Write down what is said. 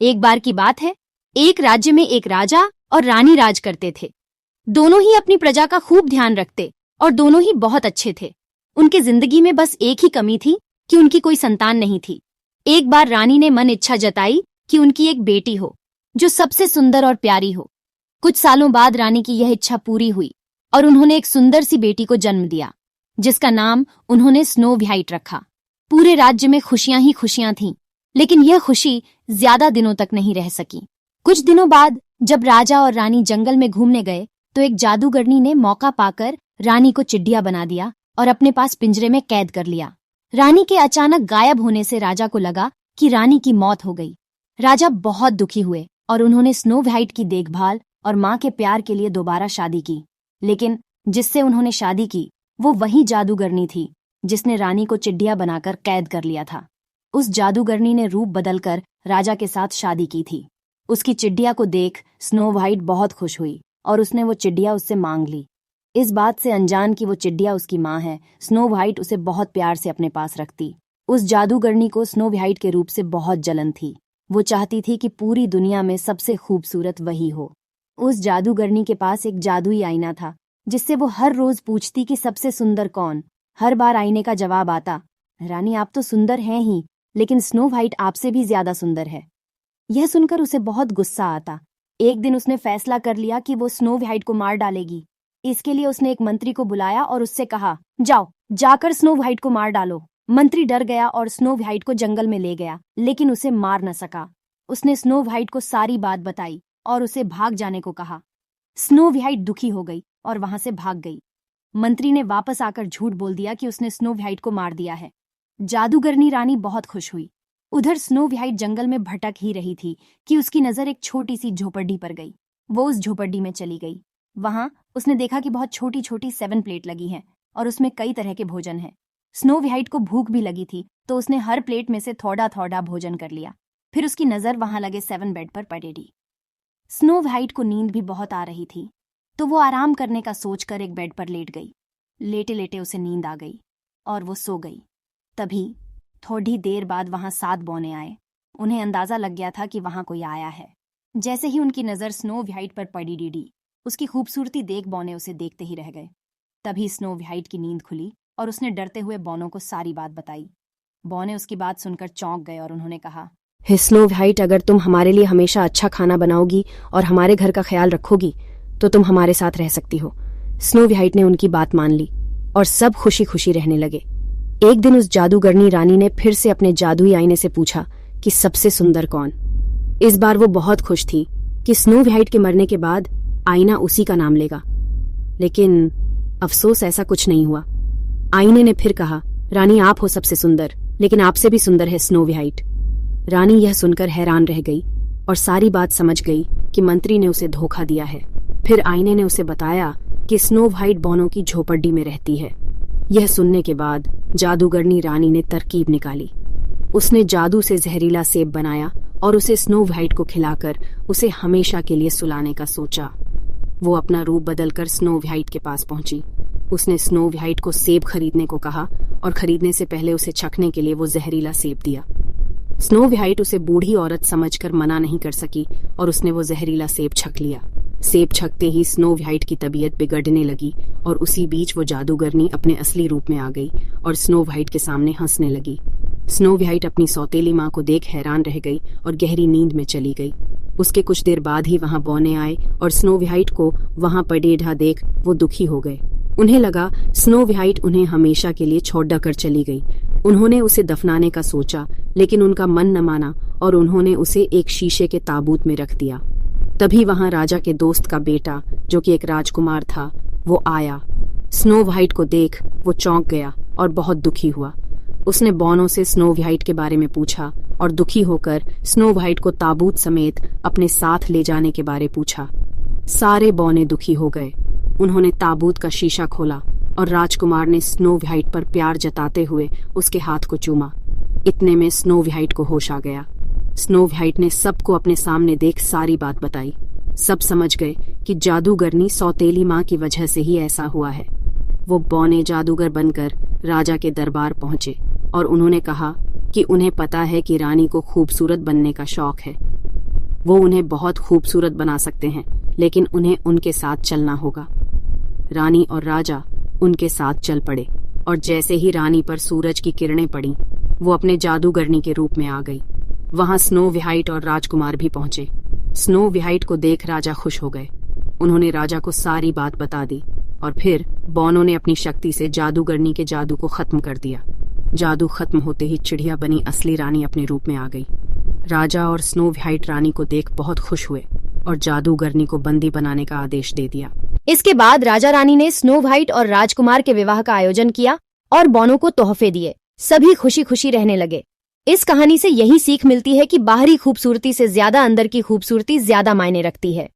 एक बार की बात है, एक राज्य में एक राजा और रानी राज करते थे। दोनों ही अपनी प्रजा का खूब ध्यान रखते और दोनों ही बहुत अच्छे थे। उनकी जिंदगी में बस एक ही कमी थी कि उनकी कोई संतान नहीं थी। एक बार रानी ने मन इच्छा जताई कि उनकी एक बेटी हो जो सबसे सुंदर और प्यारी हो। कुछ सालों बाद रानी की यह इच्छा पूरी हुई और उन्होंने एक सुंदर सी बेटी को जन्म दिया, जिसका नाम उन्होंने स्नो व्हाइट रखा। पूरे राज्य में खुशियां ही खुशियां थीं, लेकिन यह खुशी ज्यादा दिनों तक नहीं रह सकी। कुछ दिनों बाद जब राजा और रानी जंगल में घूमने गए तो एक जादूगरनी ने मौका पाकर रानी को चिड़िया बना दिया और अपने पास पिंजरे में कैद कर लिया। रानी के अचानक गायब होने से राजा को लगा कि रानी की मौत हो गई। राजा बहुत दुखी हुए और उन्होंने स्नो व्हाइट की देखभाल और माँ के प्यार के लिए दोबारा शादी की। लेकिन जिससे उन्होंने शादी की वो वही जादूगरनी थी जिसने रानी को चिड़िया बनाकर कैद कर लिया था। उस जादूगरनी ने रूप बदलकर राजा के साथ शादी की थी। उसकी चिड़िया को देख स्नो व्हाइट बहुत खुश हुई और उसने वो चिड़िया उससे मांग ली। इस बात से अनजान कि वो चिड़िया उसकी माँ है, स्नो व्हाइट उसे बहुत प्यार से अपने पास रखती। उस जादूगरनी को स्नो व्हाइट के रूप से बहुत जलन थी। वो चाहती थी कि पूरी दुनिया में सबसे खूबसूरत वही हो। उस जादूगरनी के पास एक जादुई आईना था जिससे वो हर रोज पूछती कि सबसे सुंदर कौन। हर बार आईने का जवाब आता, रानी आप तो सुंदर हैं ही, लेकिन स्नो व्हाइट आपसे भी ज्यादा सुंदर है। यह सुनकर उसे बहुत गुस्सा आता। एक दिन उसने फैसला कर लिया कि वो स्नो व्हाइट को मार डालेगी। इसके लिए उसने एक मंत्री को बुलाया और उससे कहा, जाओ जाकर स्नो व्हाइट को मार डालो। मंत्री डर गया और स्नो व्हाइट को जंगल में ले गया, लेकिन उसे मार न सका। उसने स्नो व्हाइट को सारी बात बताई और उसे भाग जाने को कहा। स्नो व्हाइट दुखी हो गई और वहां से भाग गई। मंत्री ने वापस आकर झूठ बोल दिया कि उसने स्नो व्हाइट को मार दिया है। जादूगरनी रानी बहुत खुश हुई। उधर स्नो व्हाइट जंगल में भटक ही रही थी कि उसकी नजर एक छोटी सी झोपड़ी पर गई। वो उस झोपड़ी में चली गई। वहां उसने देखा कि बहुत छोटी छोटी 7 प्लेट लगी हैं और उसमें कई तरह के भोजन हैं। स्नो व्हाइट को भूख भी लगी थी तो उसने हर प्लेट में से थोड़ा थोड़ा भोजन कर लिया। फिर उसकी नजर वहां लगे 7 बेड पर पड़ी रही। स्नो व्हाइट को नींद भी बहुत आ रही थी तो वो आराम करने का सोचकर एक बेड पर लेट गई। लेटे लेटे उसे नींद आ गई और वो सो गई। तभी थोड़ी देर बाद वहां 7 बौने आए। उन्हें अंदाजा लग गया था कि वहां कोई आया है। जैसे ही उनकी नजर स्नो व्हाइट पर पड़ी डीडी, उसकी खूबसूरती देख बौने उसे देखते ही रह गए। तभी स्नो व्हाइट की नींद खुली और उसने डरते हुए बौनों को सारी बात बताई। बौने उसकी बात सुनकर चौंक गए और उन्होंने कहा, हे स्नो व्हाइट, अगर तुम हमारे लिए हमेशा अच्छा खाना बनाओगी और हमारे घर का ख्याल रखोगी तो तुम हमारे साथ रह सकती हो। स्नो व्हाइट ने उनकी बात मान ली और सब खुशी खुशी रहने लगे। एक दिन उस जादूगरनी रानी ने फिर से अपने जादुई आईने से पूछा कि सबसे सुंदर कौन। इस बार वो बहुत खुश थी कि स्नो व्हाइट के मरने के बाद आईना उसी का नाम लेगा। लेकिन अफसोस ऐसा कुछ नहीं हुआ। आईने ने फिर कहा, रानी आप हो सबसे सुंदर, लेकिन आपसे भी सुंदर है स्नो व्हाइट। रानी यह सुनकर हैरान रह गई और सारी बात समझ गई कि मंत्री ने उसे धोखा दिया है। फिर आईने ने उसे बताया कि स्नो व्हाइट बौनों की झोपड़ी में रहती है। यह सुनने के बाद जादूगरनी रानी ने तरकीब निकाली। उसने जादू से जहरीला सेब बनाया और उसे स्नो व्हाइट को खिलाकर उसे हमेशा के लिए सुलाने का सोचा। वो अपना रूप बदलकर स्नो व्हाइट के पास पहुंची। उसने स्नो व्हाइट को सेब खरीदने को कहा और खरीदने से पहले उसे चखने के लिए वो जहरीला सेब दिया। स्नो व्हाइट उसे बूढ़ी औरत समझकर मना नहीं कर सकी और उसने वो जहरीला सेब छक लिया। सेब छकते ही स्नो व्हाइट की तबीयत बिगड़ने लगी और उसी बीच वो जादूगरनी अपने असली रूप में आ गई और स्नो व्हाइट के सामने हंसने लगी। स्नो व्हाइट अपनी सौतेली माँ को देख हैरान रह गई और गहरी नींद में चली गई। उसके कुछ देर बाद ही वहां बौने आए और स्नो व्हाइट को वहां पड़े ढा देख वो दुखी हो गए। उन्हें लगा स्नो व्हाइट उन्हें हमेशा के लिए छोड़ कर चली गई। उन्होंने उसे दफनाने का सोचा, लेकिन उनका मन न माना और उन्होंने उसे एक शीशे के ताबूत में रख दिया। तभी वहां राजा के दोस्त का बेटा, जो कि एक राजकुमार था, वो आया। स्नो व्हाइट को देख वो चौंक गया और बहुत दुखी हुआ। उसने बौनों से स्नो व्हाइट के बारे में पूछा और दुखी होकर स्नो व्हाइट को ताबूत समेत अपने साथ ले जाने के बारे पूछा। सारे बौने दुखी हो गए। उन्होंने ताबूत का शीशा खोला और राजकुमार ने स्नो व्हाइट पर प्यार जताते हुए उसके हाथ को चूमा। इतने में स्नो व्हाइट को होश आ गया। स्नो व्हाइट ने सबको अपने सामने देख सारी बात बताई। सब समझ गए कि जादूगरनी सौतेली माँ की वजह से ही ऐसा हुआ है। वो बौने जादूगर बनकर राजा के दरबार पहुंचे और उन्होंने कहा कि उन्हें पता है कि रानी को खूबसूरत बनने का शौक है वो उन्हें बहुत खूबसूरत बना सकते हैं, लेकिन उन्हें उनके साथ चलना होगा। रानी और राजा उनके साथ चल पड़े और जैसे ही रानी पर सूरज की किरणें पड़ी, वो अपने जादूगरनी के रूप में आ गई। वहां स्नो व्हाइट और राजकुमार भी पहुंचे। स्नो व्हाइट को देख राजा खुश हो गए। उन्होंने राजा को सारी बात बता दी और फिर बोनो ने अपनी शक्ति से जादूगरनी के जादू को खत्म कर दिया। जादू खत्म होते ही चिड़िया बनी असली रानी अपने रूप में आ गई। राजा और स्नो व्हाइट रानी को देख बहुत खुश हुए और जादूगरनी को बंदी बनाने का आदेश दे दिया। इसके बाद राजा रानी ने स्नो व्हाइट और राजकुमार के विवाह का आयोजन किया और बोनो को तोहफे दिए। सभी खुशी खुशी रहने लगे। इस कहानी से यही सीख मिलती है कि बाहरी खूबसूरती से ज्यादा अंदर की खूबसूरती ज्यादा मायने रखती है।